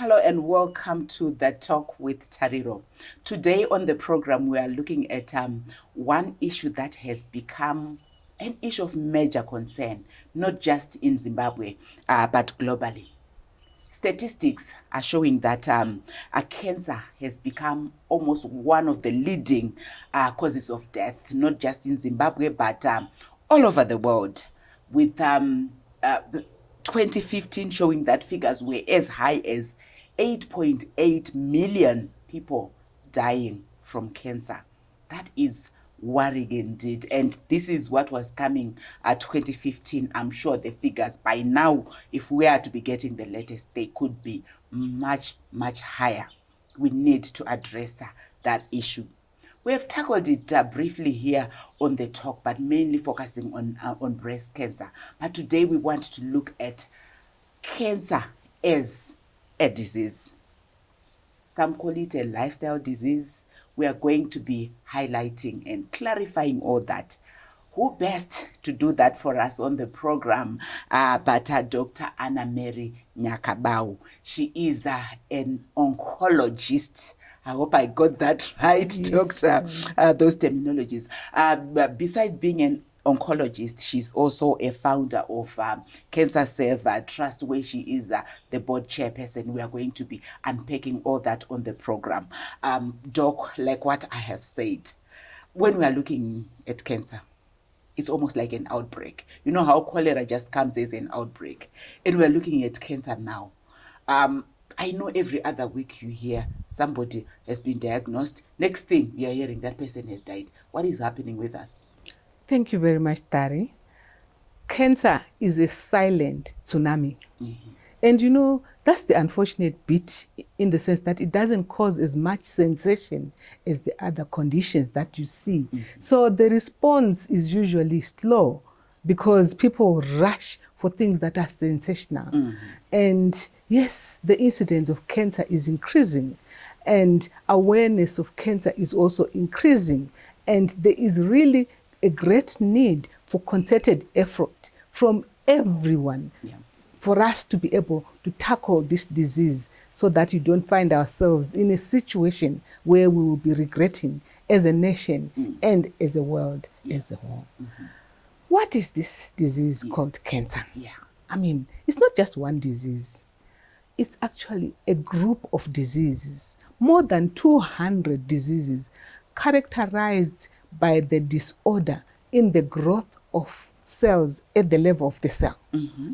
Hello and welcome to The Talk with Tariro. Today on the program, we are looking at one issue that has become an issue of major concern, not just in Zimbabwe, but globally. Statistics are showing that cancer has become almost one of the leading causes of death, not just in Zimbabwe, but all over the world, with 2015 showing that figures were as high as 8.8 million people dying from cancer. That is worrying indeed. And this is what was coming at 2015. I'm sure the figures by now, if we are to be getting the latest, they could be much, much higher. We need to address that issue. We have tackled it briefly here on the talk, but mainly focusing on breast cancer. But today we want to look at cancer as a disease. Some call it a lifestyle disease. We are going to be highlighting and clarifying all that. Who best to do that for us on the program but Dr. Anna Mary Nyakabau. She is an oncologist. I hope I got that right, yes, Doctor, those terminologies. Besides being an oncologist, she's also a founder of Cancer Save Trust, where she is the board chairperson. We are going to be unpacking all that on the program. Doc, like what I have said, when we are looking at cancer, it's almost like an outbreak. You know how cholera just comes as an outbreak, and we're looking at cancer now. I know every other week you hear somebody has been diagnosed. Next thing you're hearing, that person has died. What is happening with us? Thank you very much, Tari. Cancer is a silent tsunami. Mm-hmm. And you know, that's the unfortunate bit in the sense that it doesn't cause as much sensation as the other conditions that you see. Mm-hmm. So the response is usually slow because people rush for things that are sensational. Mm-hmm. And yes, the incidence of cancer is increasing and awareness of cancer is also increasing. And there is really a great need for concerted effort from everyone, for us to be able to tackle this disease so that you don't find ourselves in a situation where we will be regretting as a nation and as a world as a whole. Mm-hmm. What is this disease called cancer? Yeah. I mean, it's not just one disease. It's actually a group of diseases, more than 200 diseases characterized by the disorder in the growth of cells at the level of the cell. Mm-hmm.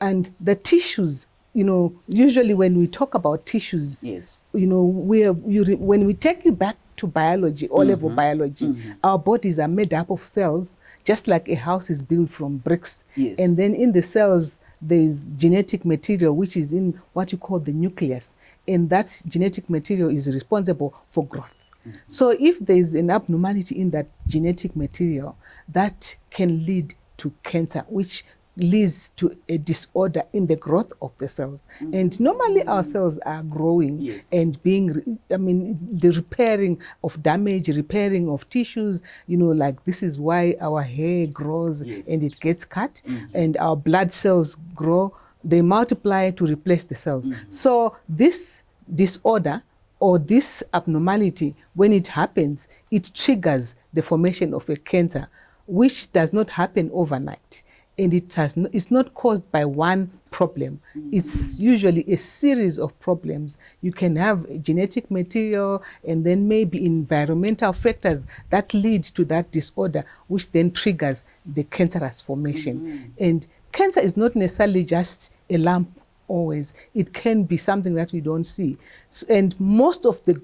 And the tissues, you know, usually when we talk about tissues, yes, you know, when we take you back to biology, O-level biology, our bodies are made up of cells, just like a house is built from bricks. Yes. And then in the cells, there's genetic material, which is in what you call the nucleus. And that genetic material is responsible for growth. Mm-hmm. So if there's an abnormality in that genetic material, that can lead to cancer, which leads to a disorder in the growth of the cells. Mm-hmm. And normally our cells are growing, yes, and being, the repairing of damage, repairing of tissues, you know, like this is why our hair grows, yes, and it gets cut, and our blood cells grow, they multiply to replace the cells. Mm-hmm. So this disorder or this abnormality, when it happens, it triggers the formation of a cancer, which does not happen overnight. And it's not caused by one problem. Mm-hmm. It's usually a series of problems. You can have genetic material and then maybe environmental factors that lead to that disorder, which then triggers the cancerous formation. Mm-hmm. And cancer is not necessarily just a lump always. It can be something that we don't see. So, and most of the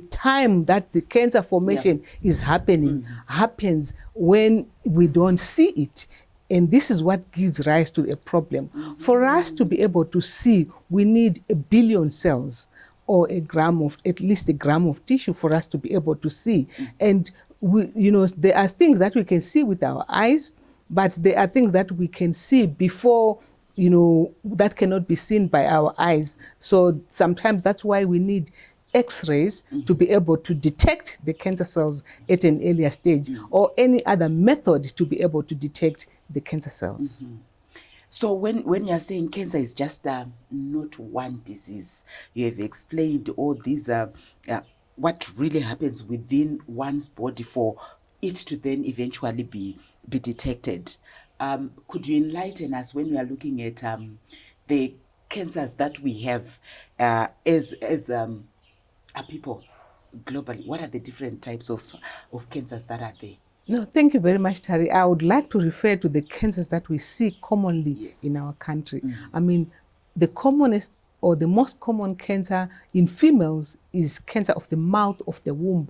time that the cancer formation is happening happens when we don't see it. And this is what gives rise to a problem. Mm-hmm. For us to be able to see, we need 1 billion cells or at least a gram of tissue for us to be able to see. Mm-hmm. And there are things that we can see with our eyes, but there are things that we can see before, that cannot be seen by our eyes. So sometimes that's why we need X-rays to be able to detect the cancer cells at an earlier stage, or any other method to be able to detect the cancer cells. So when you're saying cancer is just not one disease, you have explained all these what really happens within one's body for it to then eventually be detected. Could you enlighten us when we are looking at the cancers that we have as people globally? What are the different types of cancers that are there? No, thank you very much, Tari. I would like to refer to the cancers that we see commonly Yes. in our country. I mean, the commonest or the most common cancer in females is cancer of the mouth of the womb,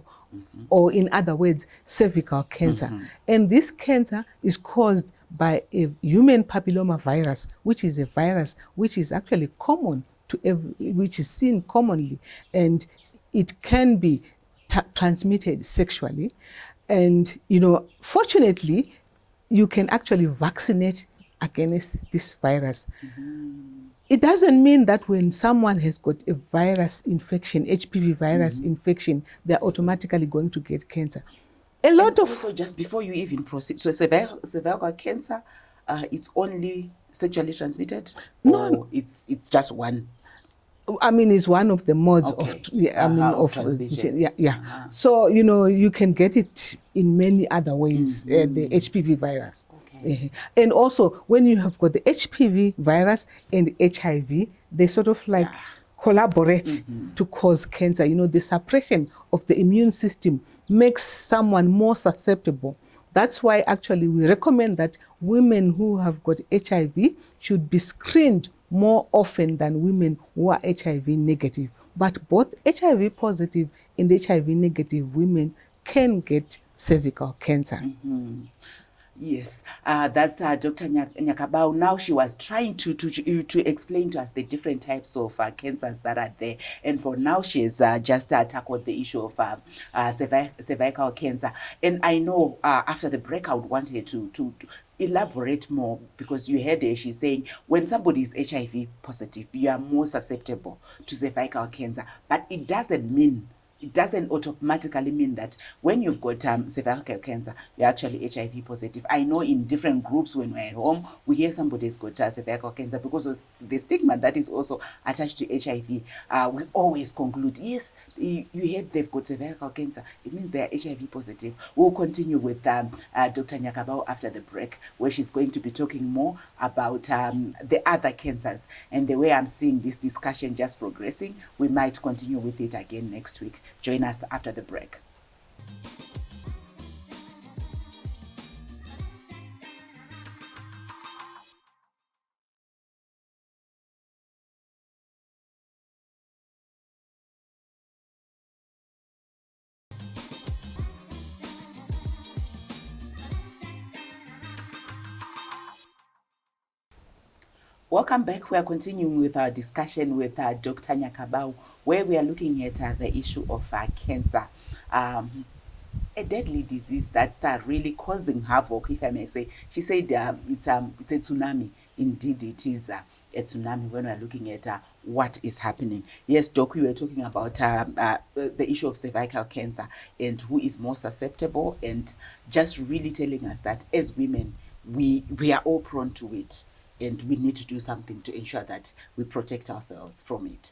or in other words, cervical cancer. And this cancer is caused by a human papilloma virus, which is a virus which is actually common to which is seen commonly, and it can be transmitted sexually. And, fortunately, you can actually vaccinate against this virus. It doesn't mean that when someone has got a virus infection, HPV virus infection, they're automatically going to get cancer. A lot of... Also, just before you even proceed, so cervical cancer, it's only sexually transmitted? No. Or it's just one? I mean, it's one of the modes Okay. Of transmission. Yeah. So, you can get it in many other ways, the HPV virus. Okay. And also, when you have got the HPV virus and HIV, they sort of like collaborate to cause cancer. The suppression of the immune system makes someone more susceptible. That's why actually we recommend that women who have got HIV should be screened more often than women who are HIV negative. But both HIV positive and HIV negative women can get cervical cancer. Yes, that's Dr. Nyakabau. Now she was trying to explain to us the different types of cancers that are there. And for now, she has just tackled the issue of cervical cancer. And I know after the break, I would want her to elaborate more, because you heard her, she's saying when somebody is HIV positive, you are more susceptible to cervical cancer. But it doesn't automatically mean that when you've got cervical cancer, you're actually HIV positive. I know in different groups when we're at home, we hear somebody's got cervical cancer because of the stigma that is also attached to HIV. We always conclude, yes, you heard they've got cervical cancer, it means they're HIV positive. We'll continue with Dr. Nyakabau after the break, where she's going to be talking more about the other cancers. And the way I'm seeing this discussion just progressing, we might continue with it again next week. Join us after the break. Welcome back. We are continuing with our discussion with Dr. Nyakabau, where we are looking at the issue of cancer, a deadly disease that's really causing havoc, if I may say. She said it's a tsunami. Indeed, it is a tsunami when we're looking at what is happening. Yes, Doc, we were talking about the issue of cervical cancer and who is more susceptible, and just really telling us that as women, we are all prone to it. And we need to do something to ensure that we protect ourselves from it.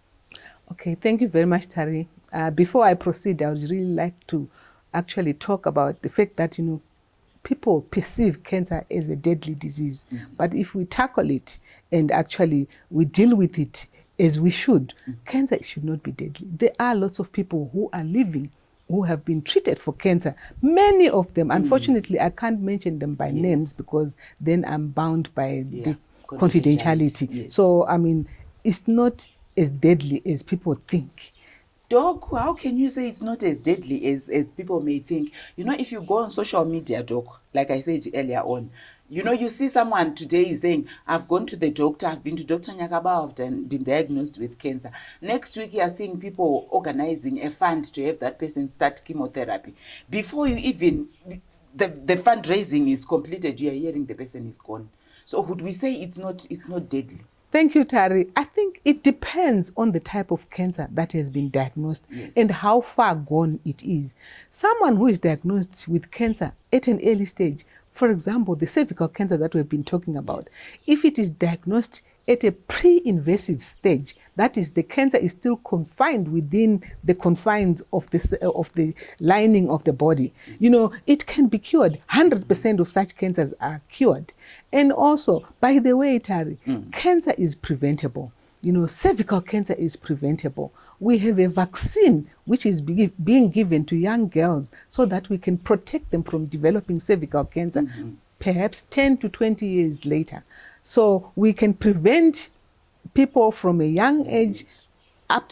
Okay, thank you very much, Tari. Before I proceed, I would really like to actually talk about the fact that, people perceive cancer as a deadly disease. But if we tackle it and actually we deal with it as we should, cancer should not be deadly. There are lots of people who are living who have been treated for cancer. Many of them, unfortunately, I can't mention them by names because then I'm bound by the confidentiality. Yes. So, I mean, it's not as deadly as people think. Doc, how can you say it's not as deadly as people may think? If you go on social media, Doc, like I said earlier on, you see someone today saying, I've gone to the doctor, I've been to Dr. Nyakabau, I've been diagnosed with cancer. Next week, you are seeing people organizing a fund to have that person start chemotherapy. Before you even, the fundraising is completed, you are hearing the person is gone. So would we say it's not deadly? Thank you, Tari. I think it depends on the type of cancer that has been diagnosed Yes. and how far gone it is. Someone who is diagnosed with cancer at an early stage, for example, the cervical cancer that we've been talking about, Yes. if it is diagnosed at a pre-invasive stage, that is, the cancer is still confined within the confines of the lining of the body, it can be cured. 100% of such cancers are cured. And also, by the way, Tari, cancer is preventable. Cervical cancer is preventable. We have a vaccine which is being given to young girls so that we can protect them from developing cervical cancer, perhaps 10 to 20 years later. So we can prevent people from a young age.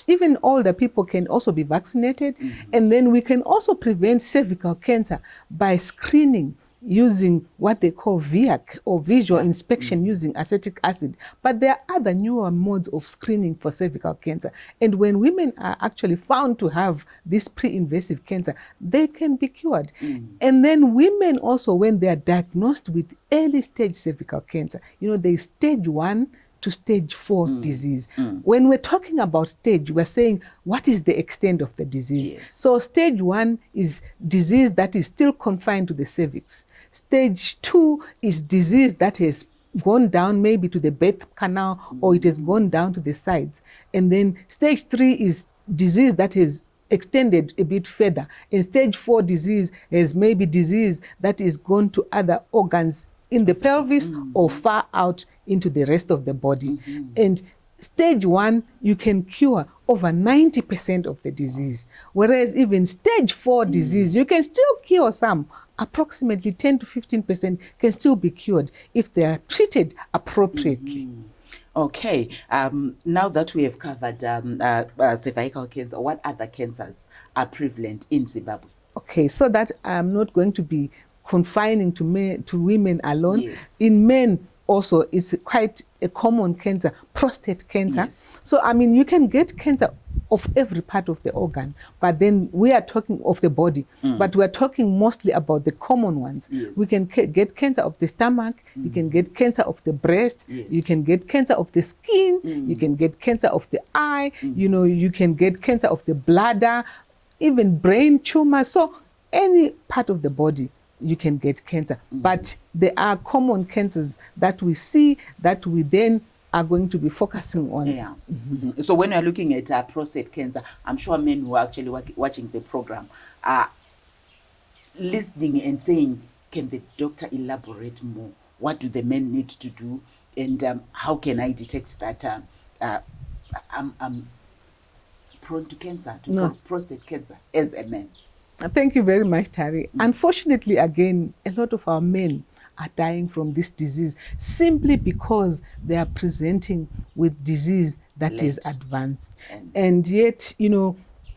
Even older people can also be vaccinated. And then we can also prevent cervical cancer by screening using what they call VIAC, or visual inspection using acetic acid. But there are other newer modes of screening for cervical cancer. And when women are actually found to have this pre-invasive cancer, they can be cured. And then women also, when they are diagnosed with early stage cervical cancer, there is stage 1 to stage 4 disease. When we're talking about stage, we're saying what is the extent of the disease. Yes. So stage 1 is disease that is still confined to the cervix. Stage 2 is disease that has gone down maybe to the birth canal, or it has gone down to the sides. And then stage 3 is disease that has extended a bit further. And stage 4 disease is maybe disease that is gone to other organs in the pelvis or far out into the rest of the body. And stage 1, you can cure over 90% of the disease. Whereas even stage 4 disease, you can still cure some. Approximately 10 to 15% can still be cured if they are treated appropriately. Okay, now that we have covered cervical cancer, what other cancers are prevalent in Zimbabwe? Okay, so that I'm not going to be confining to women alone. Yes. In men also, it's quite a common cancer, prostate cancer. Yes. So, you can get cancer of every part of the organ, but then we are talking of the body, but we're talking mostly about the common ones. Yes. We can get cancer of the stomach, you can get cancer of the breast, Yes. you can get cancer of the skin, you can get cancer of the eye, you can get cancer of the bladder, even brain tumors. So any part of the body, you can get cancer. But there are common cancers that we see that we then are going to be focusing on. Yeah. So when you're looking at prostate cancer, I'm sure men who are actually watching the program are listening and saying, can the doctor elaborate more? What do the men need to do? And how can I detect that I'm prone to cancer, prostate cancer as a man? Thank you very much, Tari. Unfortunately, again, a lot of our men are dying from this disease simply because they are presenting with disease that is advanced. And yet,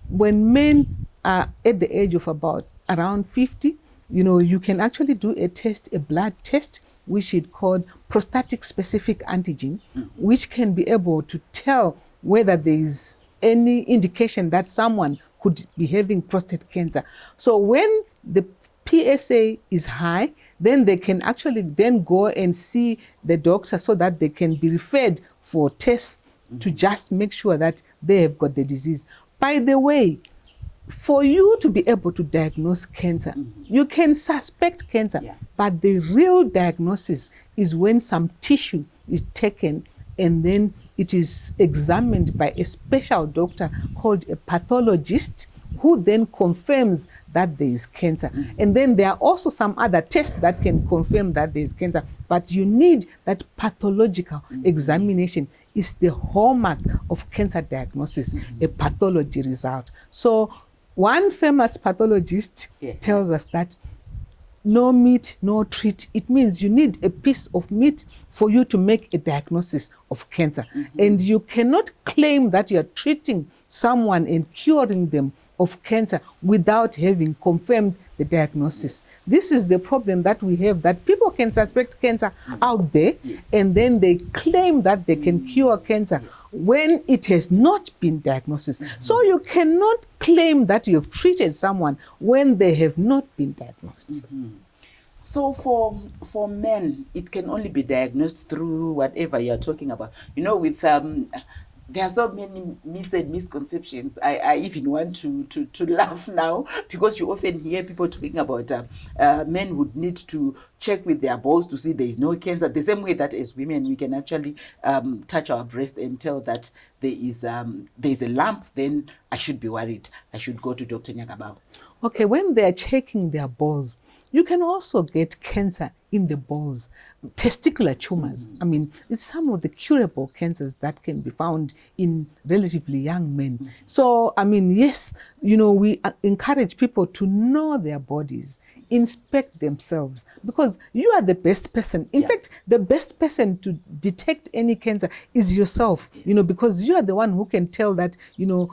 when men are at the age of about around 50, you can actually do a blood test, which is called prostatic specific antigen, which can be able to tell whether there is any indication that someone could be having prostate cancer. So when the PSA is high, then they can actually then go and see the doctor so that they can be referred for tests to just make sure that they have got the disease. By the way, for you to be able to diagnose cancer, you can suspect cancer, but the real diagnosis is when some tissue is taken and then it is examined by a special doctor called a pathologist, who then confirms that there is cancer. And then there are also some other tests that can confirm that there is cancer, but you need that pathological examination. Is the hallmark of cancer diagnosis, a pathology result. So one famous pathologist tells us that no meat, no treat. It means you need a piece of meat for you to make a diagnosis of cancer. And you cannot claim that you're treating someone and curing them of cancer without having confirmed the diagnosis. This is the problem that we have, that people can suspect cancer out there and then they claim that they can cure cancer when it has not been diagnosed. So you cannot claim that you've treated someone when they have not been diagnosed. So for men, it can only be diagnosed through whatever you're talking about. You know, with there are so many myths and misconceptions. I even want to laugh now, because you often hear people talking about men would need to check with their balls to see there is no cancer. The same way that as women we can actually touch our breast and tell that there is a lump, then I should be worried. I should go to Dr. Nyakabao. Okay, when they're checking their balls, you can also get cancer in the balls, testicular tumors. I mean, it's some of the curable cancers that can be found in relatively young men. So, I mean, yes, you know, we encourage people to know their bodies, inspect themselves, because you are the best person. In fact, the best person to detect any cancer is yourself, you know, because you are the one who can tell that, you know,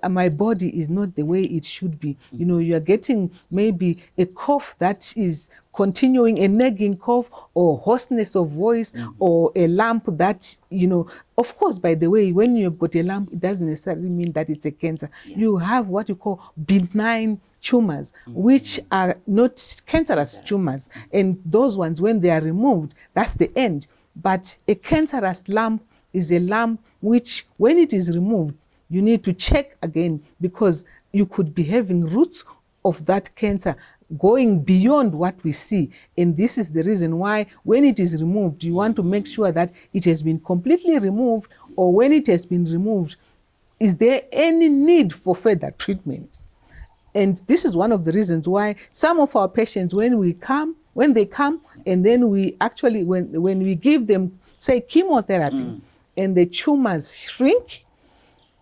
my body is not the way it should be. You know, you are getting maybe a cough that is continuing, a nagging cough, or hoarseness of voice, or a lump that, you know, of course, by the way, when you've got a lump, it doesn't necessarily mean that it's a cancer. You have what you call benign tumors, which are not cancerous tumors. And those ones, when they are removed, that's the end. But a cancerous lump is a lump which, when it is removed, you need to check again, because you could be having roots of that cancer going beyond what we see. And this is the reason why when it is removed, you want to make sure that it has been completely removed, or when it has been removed, is there any need for further treatment? And this is one of the reasons why some of our patients, when they come, and then we actually, when we give them, say, chemotherapy, and the tumors shrink,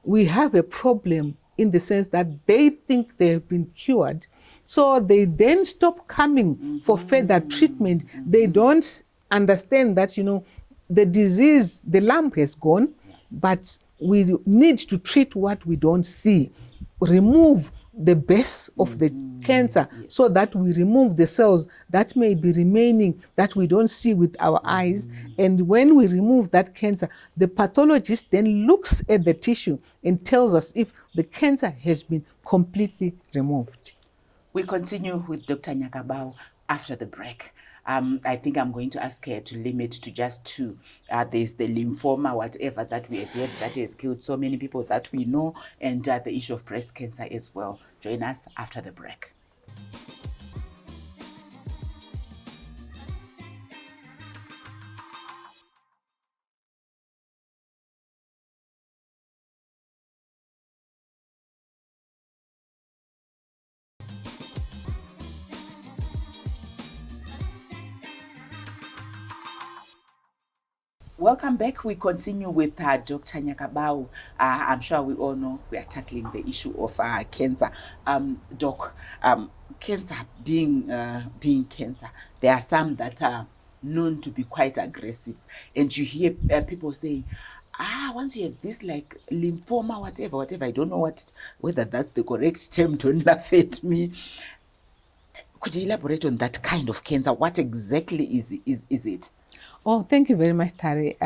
we have a problem in the sense that they think they have been cured. So they then stop coming for further treatment. They don't understand that, you know, the disease, the lump has gone, but we need to treat what we don't see, remove the base of the cancer, so that we remove the cells that may be remaining that we don't see with our eyes. And when we remove that cancer, the pathologist then looks at the tissue and tells us if the cancer has been completely removed. We continue with Dr. Nyakabao after the break. I think I'm going to ask her to limit to just two. There's the lymphoma, whatever, that we have heard that has killed so many people that we know, and the issue of breast cancer as well. Join us after the break. Welcome back. We continue with Dr. Nyakabao. I'm sure we all know we are tackling the issue of cancer. Doc, cancer being cancer, there are some that are known to be quite aggressive. And you hear people saying, once you have this like lymphoma, whatever, I don't know whether that's the correct term, don't laugh at me. Could you elaborate on that kind of cancer? What exactly is it? Oh, thank you very much, Tari.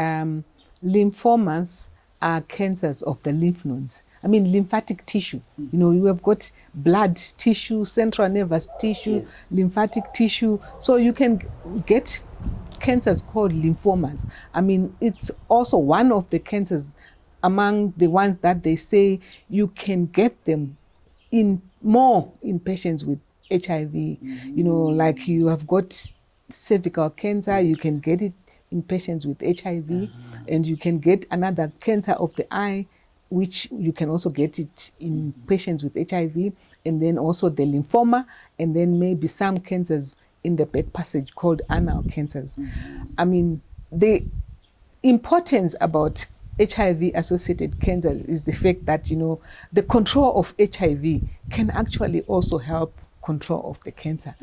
Lymphomas are cancers of the lymph nodes. I mean, lymphatic tissue. You know, you have got blood tissue, central nervous tissue, lymphatic tissue. So you can get cancers called lymphomas. I mean, it's also one of the cancers among the ones that they say you can get them in patients with HIV. You know, like you have got cervical cancer, you can get it in patients with HIV, and you can get another cancer of the eye, which you can also get it in patients with HIV, and then also the lymphoma, and then maybe some cancers in the back passage called anal cancers. I mean, the importance about HIV-associated cancer is the fact that, you know, the control of HIV can actually also help control of the cancer.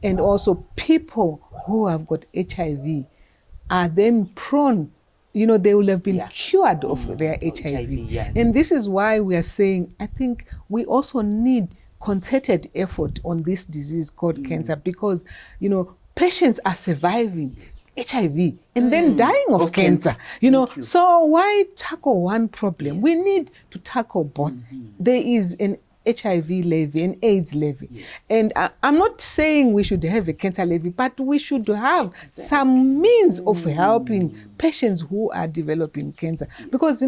And also people who have got HIV are then prone, you know, they will have been cured of their HIV. Yes. And this is why we are saying, I think we also need concerted effort on this disease called cancer, because, you know, patients are surviving HIV and then dying of cancer. You know, so why tackle one problem? We need to tackle both. There is an HIV levy and AIDS levy. Yes. And I'm not saying we should have a cancer levy, but we should have some means of helping patients who are developing cancer. Yes. Because,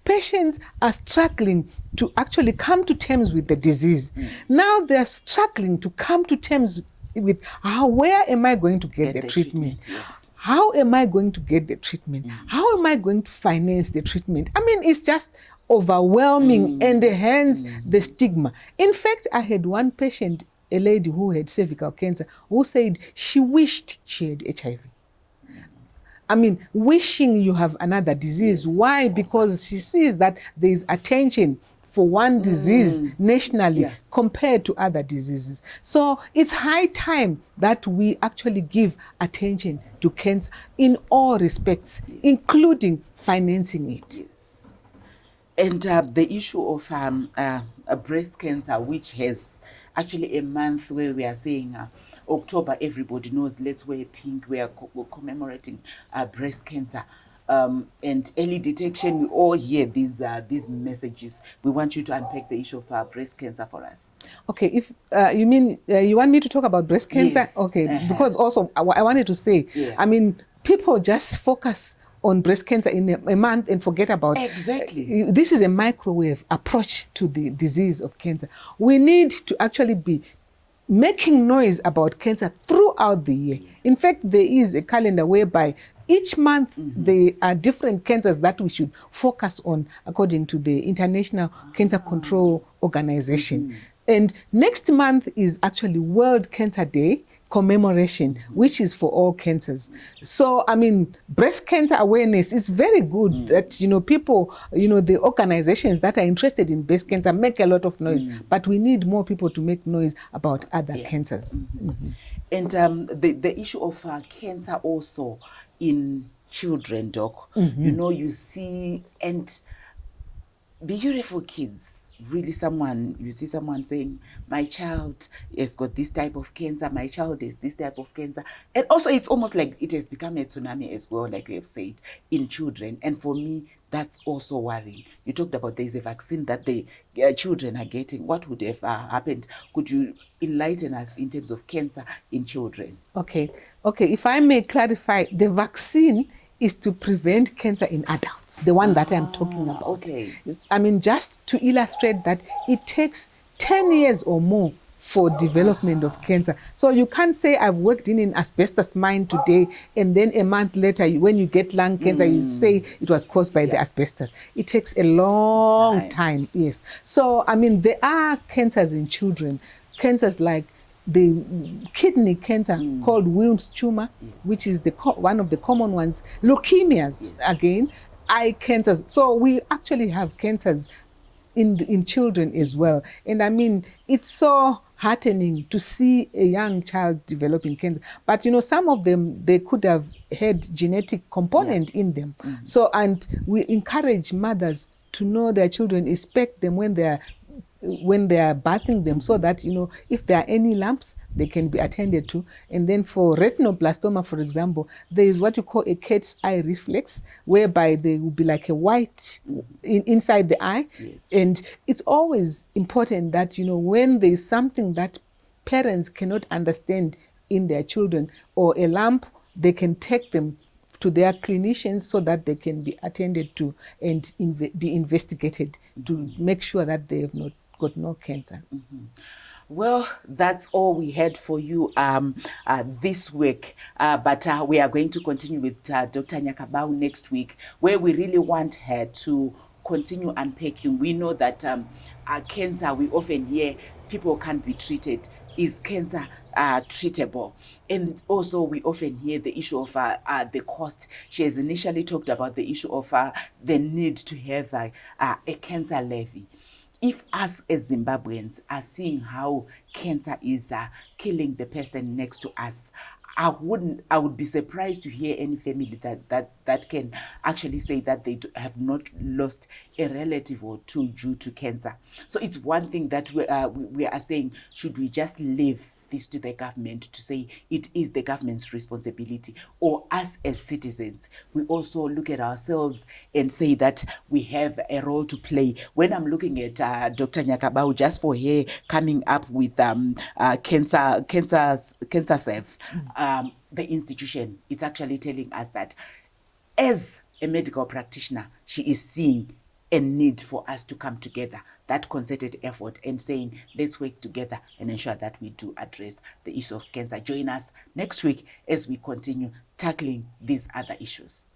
patients are struggling to actually come to terms with the disease. Now they're struggling to come to terms with where am I going to get the treatment? Yes. How am I going to get the treatment? How am I going to finance the treatment? I mean, it's just overwhelming, and hence the stigma. In fact, I had one patient, a lady who had cervical cancer, who said she wished she had HIV. I mean, wishing you have another disease. Yes. Why? Because she sees that there is attention for one disease nationally compared to other diseases. So it's high time that we actually give attention to cancer in all respects, including financing it. Yes. And the issue of breast cancer, which has actually a month where we are saying October, everybody knows, let's wear pink, we're commemorating breast cancer. And early detection, we all hear these messages. We want you to unpack the issue of breast cancer for us. Okay, if you mean you want me to talk about breast cancer? Yes. Okay, because also I wanted to say, I mean, people just focus on breast cancer in a month and forget about exactly. This is a microwave approach to the disease of cancer. We need to actually be making noise about cancer throughout the year. In fact, there is a calendar whereby each month there are different cancers that we should focus on according to the International Cancer Control Organization. And next month is actually World Cancer Day commemoration, which is for all cancers. So, I mean, breast cancer awareness is very good that, people, the organizations that are interested in breast cancer make a lot of noise, but we need more people to make noise about other cancers. And the issue of cancer also in children, Doc, you see, and beautiful kids, really you see someone saying, my child has got this type of cancer, my child has this type of cancer. And also it's almost like it has become a tsunami as well, like we have said, in children. And for me, that's also worrying. You talked about there's a vaccine that the children are getting. What would have happened? Could you enlighten us in terms of cancer in children? Okay, if I may clarify, the vaccine is to prevent cancer in adults, the one that I'm talking about. Okay. I mean, just to illustrate that it takes 10 years or more for development of cancer. So you can't say I've worked in an asbestos mine today and then a month later when you get lung cancer you say it was caused by the asbestos. It takes a long time, yes. So I mean there are cancers in children, cancers like the kidney cancer called Wilms tumor, which is one of the common ones, leukemias again, eye cancers. So we actually have cancers in children as well. And I mean, it's so heartening to see a young child developing cancer. But some of them, they could have had genetic component in them. So, and we encourage mothers to know their children, expect them when they are bathing them, so that if there are any lumps they can be attended to. And then for retinoblastoma, for example, there is what you call a cat's eye reflex, whereby there will be like a white inside the eye. And it's always important that when there is something that parents cannot understand in their children or a lump, they can take them to their clinicians so that they can be attended to and be investigated to make sure that they have not got no cancer. Well, that's all we had for you this week. But we are going to continue with Dr. Nyakabau next week, where we really want her to continue unpacking. We know that cancer, we often hear people can't be treated. Is cancer treatable? And also we often hear the issue of the cost. She has initially talked about the issue of the need to have a cancer levy. If us as Zimbabweans are seeing how cancer is killing the person next to us, I would be surprised to hear any family that can actually say that they have not lost a relative or two due to cancer. So it's one thing that we are saying, should we just live this to the government to say it is the government's responsibility, or us as citizens, we also look at ourselves and say that we have a role to play. When I'm looking at Dr. Nyakabau, just for her coming up with cancer safe, the institution, it's actually telling us that as a medical practitioner, she is seeing a need for us to come together, that concerted effort, and saying, let's work together and ensure that we do address the issue of cancer. Join us next week as we continue tackling these other issues.